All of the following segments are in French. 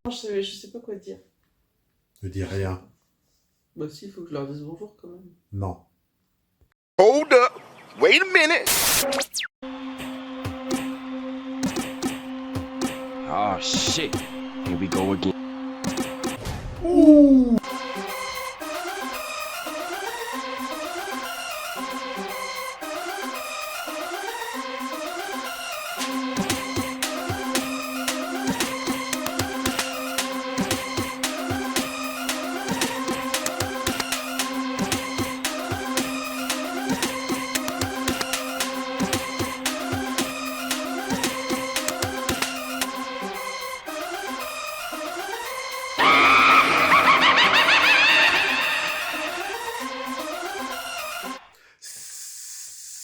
Je sais pas quoi dire. Ne dis rien. Bah si, il faut que je leur dise bonjour quand même. Non. Hold up. Wait a minute. Oh shit. Here we go again. Ouh.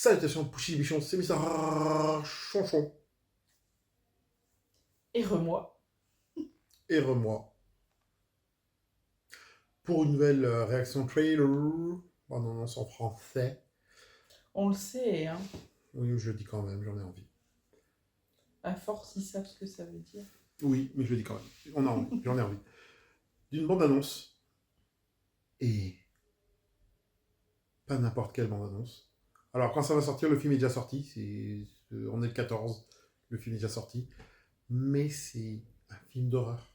Salutations, Pouchy Bichon, c'est Mr. Chanchon. Et remoi. Et remoi. Pour une nouvelle réaction trailer. Oh non, c'est en français. On le sait, hein. Oui, je le dis quand même, j'en ai envie. À force, ils savent ce que ça veut dire. Oui, mais je le dis quand même. On a envie, j'en ai envie. D'une bande-annonce. Et pas n'importe quelle bande-annonce. Alors, quand ça va sortir, le film est déjà sorti. On est le 14. Le film est déjà sorti. Mais c'est un film d'horreur.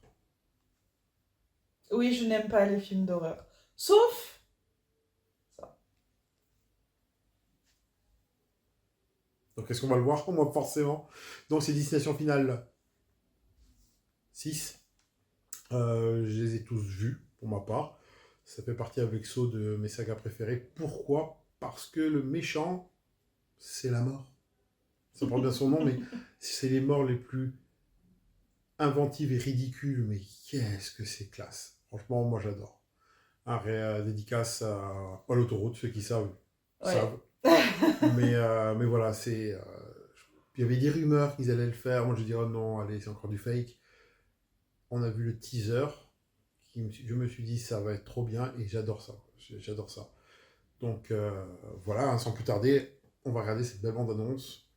Oui, je n'aime pas les films d'horreur. Sauf ça. Donc, est-ce qu'on va le voir? Moi, forcément. Donc, c'est Destination Finale 6. Je les ai tous vus, pour ma part. Ça fait partie avec Saw de mes sagas préférées. Pourquoi? Parce que le méchant, c'est la mort. Ça porte bien son nom, mais c'est les morts les plus inventives et ridicules. Mais qu'est-ce que c'est classe. Franchement, moi, j'adore. Un dédicace à l'autoroute, ceux qui savent, savent. Mais voilà, c'est... il y avait des rumeurs qu'ils allaient le faire. Moi, je dis, oh non, allez, c'est encore du fake. On a vu le teaser. Je me suis dit, ça va être trop bien et j'adore ça. J'adore ça. Donc voilà, hein, sans plus tarder, on va regarder cette belle bande-annonce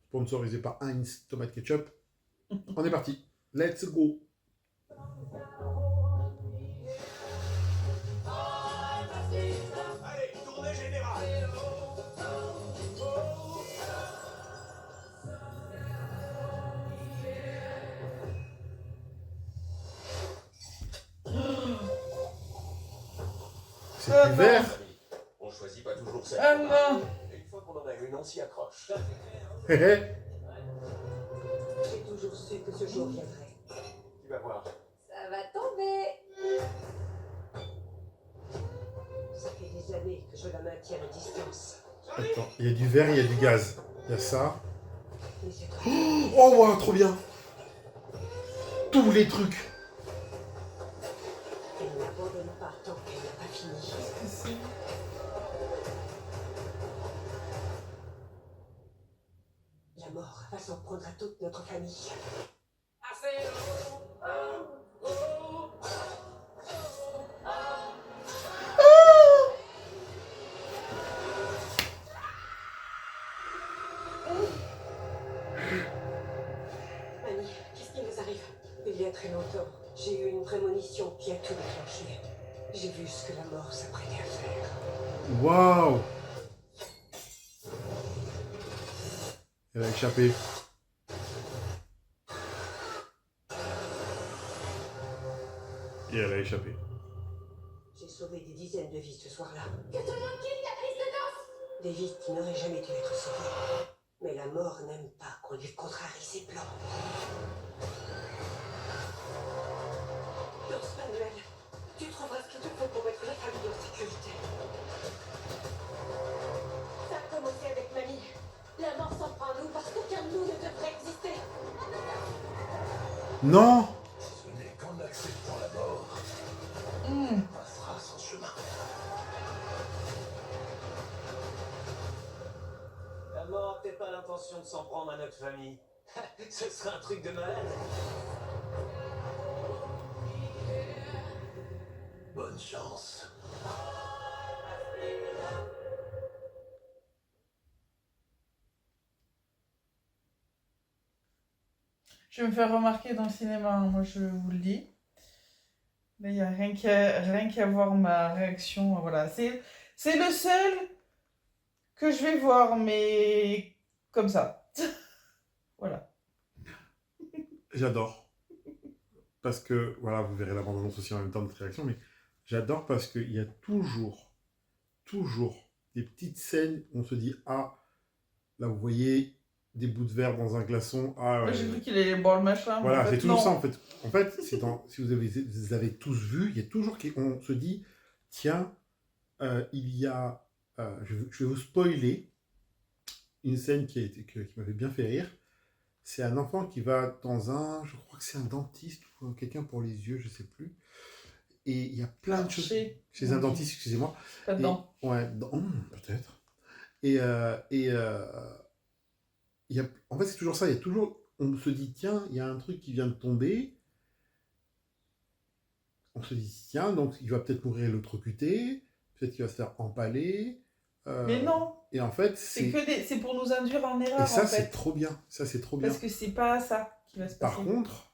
sponsorisée par Heinz Tomate Ketchup. On est parti. Let's go. Allez, tournée générale. C'est du vert. On choisit pas toujours celle Ah qu'on a. non. Et une fois qu'on en a une, on s'y accroche. Hé hé. J'ai toujours su que ce jour viendrait. Tu vas voir. Ça va tomber. Ça fait des années que je la maintiens à distance. Attends, il y a du vert, il y a du gaz. Il y a ça. Mais c'est trop. Oh, wow, trop bien. Tous les trucs. Elle n'abandonne pas tant qu'elle n'a pas fini. La mort va s'en prendre à toute notre famille. Annie, qu'est-ce qui nous arrive? Il y a très longtemps, j'ai eu une prémonition qui a tout déclenché. J'ai vu ce que la mort s'apprêtait à faire. Waouh. Elle a échappé. Et elle a échappé. J'ai sauvé des dizaines de vies ce soir-là. Que tout le monde quitte la piste de danse! Des vies qui n'auraient jamais dû être sauvées. Mais la mort n'aime pas qu'on lui contrarie ses plans. Danse Manuel, tu trouveras ce qu'il te faut pour mettre la famille en sécurité. Ça a commencé avec mamie. La mort s'en prend à nous parce qu'aucun de nous ne devrait exister. Non. Ce n'est qu'en acceptant la mort qu'on passera son chemin. La mort n'a peut-être pas l'intention de s'en prendre à notre famille. Ce serait un truc de malade. Bonne chance. Je vais me faire remarquer dans le cinéma, hein, moi je vous le dis. Là, il n'y a rien qu'à voir ma réaction. Voilà. C'est le seul que je vais voir, mais comme ça. Voilà. J'adore. Parce que, voilà, vous verrez la bande-annonce aussi en même temps de notre réaction, mais j'adore parce qu'il y a toujours des petites scènes où on se dit, ah, là vous voyez des bouts de verre dans un glaçon, ah, Moi, j'ai vu qu'il allait boire le machin. voilà, mais en c'est fait, toujours non. ça en fait. En fait, si vous avez tous vu, il y a toujours on se dit, tiens, il y a, je vais vous spoiler une scène qui m'avait bien fait rire. C'est un enfant qui va dans je crois que c'est un dentiste ou quelqu'un pour les yeux, je sais plus. Et il y a plein de choses. Chez un dentiste, excusez-moi. Pas dedans. Ouais, peut-être. Et il y a, en fait, c'est toujours ça. Il y a toujours, on se dit, tiens, il y a un truc qui vient de tomber. On se dit, tiens, donc il va peut-être mourir électrocuté. Peut-être qu'il va se faire empaler. Mais non. Et en fait, C'est pour nous induire en erreur. Et ça, en fait. c'est trop bien. Ça, c'est trop bien. Parce que c'est pas ça qui va se passer. Par contre,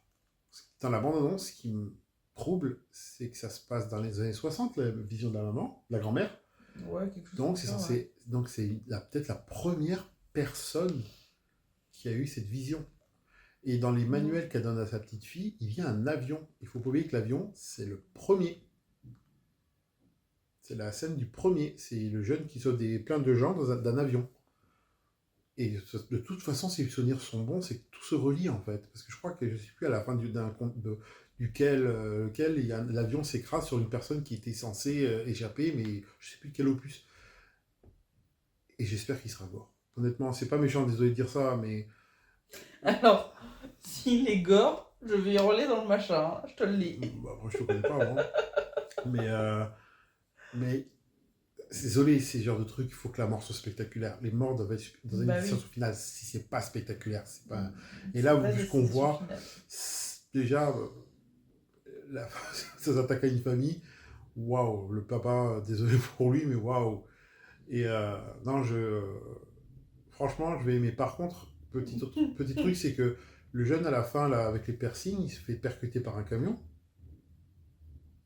dans la bande-annonce, ce qui me trouble, c'est que ça se passe dans les années 60, la vision de la maman, de la grand-mère. Ouais, quelque chose Donc, comme c'est ça, censé. ouais. Donc, c'est peut-être la première personne qui a eu cette vision. Et dans les manuels qu'elle donne à sa petite fille, il y a un avion. Il faut pas oublier que l'avion, c'est le premier. C'est la scène du premier. C'est le jeune qui sauve plein de gens d'un avion. Et de toute façon, si les souvenirs sont bons, c'est que tout se relie en fait. Parce que je crois que je ne sais plus à la fin duquel l'avion s'écrase sur une personne qui était censée échapper, mais je ne sais plus quel opus. Et j'espère qu'il sera gore. Honnêtement, c'est pas méchant, désolé de dire ça, mais. Alors, s'il est gore, je vais hurler dans le machin, hein, je te le dis. Bah, après, je te connais pas avant. Mais désolé, c'est ce genre de truc, il faut que la mort soit spectaculaire. Les morts doivent être dans une destination finale. Si c'est pas spectaculaire, c'est pas. Et là, vu ce qu'on voit, déjà, ça s'attaque à une famille. Waouh, le papa, désolé pour lui, mais waouh. Et non, franchement, je vais aimer. Par contre, petit truc, c'est que le jeune à la fin, là, avec les piercings, il se fait percuter par un camion.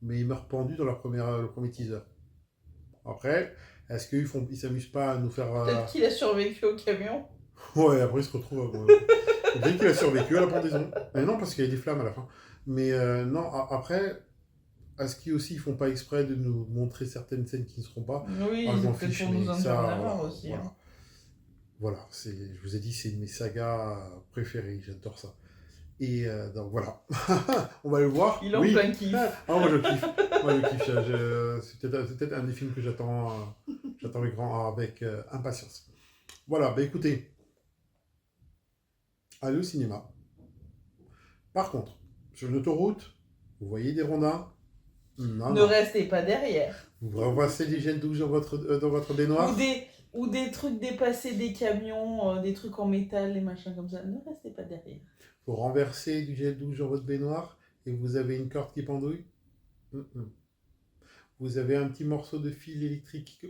Mais il meurt pendu dans le premier teaser. Après, est-ce qu'ils s'amusent pas à nous faire... Peut-être qu'il a survécu au camion. Ouais, après il se retrouve... Dès qu'il a survécu à la pendaison. Mais non, parce qu'il y a des flammes à la fin. Mais non, après, est-ce qu'ils aussi font pas exprès de nous montrer certaines scènes qui ne seront pas? Oui, je m'en peut-être fiche, pour nous mais induire en ça, erreur aussi. voilà. Hein. Voilà, je vous ai dit, c'est une de mes sagas préférées, j'adore ça. Et donc voilà, on va le voir. Il est en plein kiff. Moi je kiffe. C'est peut-être un des films que j'attends avec impatience. Voilà, bah écoutez, allez au cinéma. Par contre, sur l'autoroute, vous voyez des rondins. Ne restez pas derrière. Vous renversez des gels douche dans votre baignoire. Ou des trucs dépassés des camions, des trucs en métal, des machins comme ça. Ne restez pas derrière. Vous renversez du gel douche dans votre baignoire et vous avez une corde qui pendouille. Vous avez un petit morceau de fil électrique.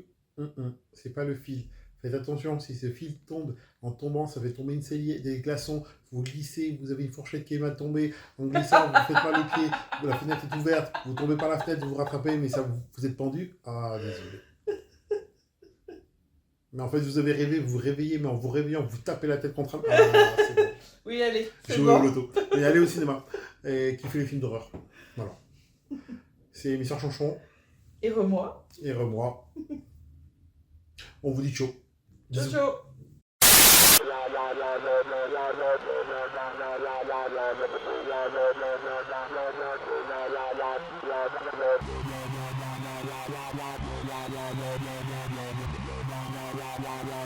C'est pas le fil. Faites attention, si ce fil tombe, en tombant, ça fait tomber une cellier, des glaçons. Vous glissez, vous avez une fourchette qui est mal tombée. En glissant, vous faites pas le pied. La fenêtre est ouverte. Vous tombez par la fenêtre, vous vous rattrapez, mais ça, vous êtes pendu. Ah, désolé. Mais en fait, vous avez rêvé, vous vous réveillez, mais en vous réveillant, vous tapez la tête contre un... Ah, c'est bon. Oui, allez, c'est Jouez bon. au loto. Et allez au cinéma. Et kiffez les films d'horreur. Voilà. C'est Mister Chanchon. Et remoi. Et remoi. On vous dit ciao. Ciao, Bisous. ciao. La